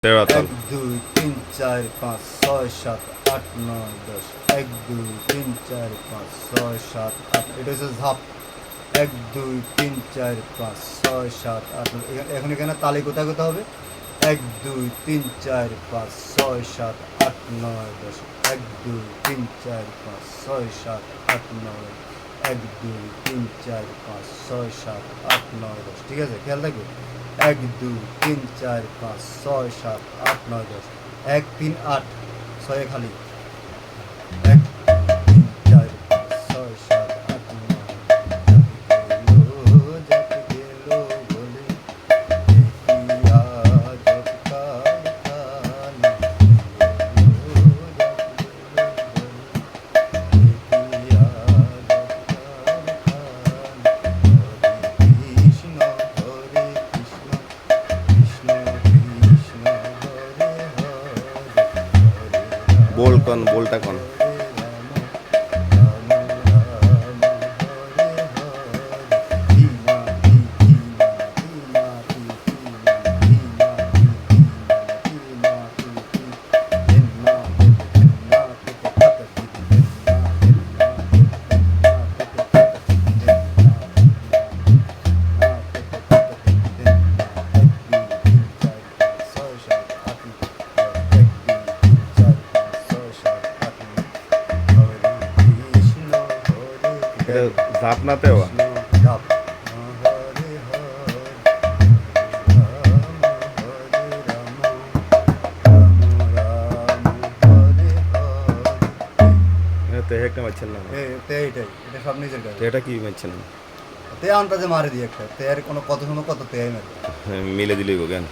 তেরাতল 1 2 3 4 5 6 7 8 9 10 1 2 3 4 5 6 7 8 এটা হচ্ছে ঝাপ 1 2 3 4 5 6 7 8 এখন এখানে তালি কোথায় কোথায় হবে 1 2 3 4 5 6 7 8 9 10 1 2 3 4 5 6 7 8 9 1 2 3 4 5 6 7 8 9 10 ঠিক আছে খেয়াল রাখবে 1 2 3 4 5 6 7 8 9 10 1 3 8 6 খালি 1 3 4 5 6 7 8 9 যাতে গেল বলে দেখিয়া জটকার খানি দেখিয়া बोल कौन बोलता कौन झापनाते हुआ ते একটা মারছেন না এইটাই এটা সব নিজের কাজ এটা কি মারছেন তে আন্দাজে মারে দিই একটা তে আর কোনো কত সময় কত তেই মারে মিলে দিলেই গো জ্ঞান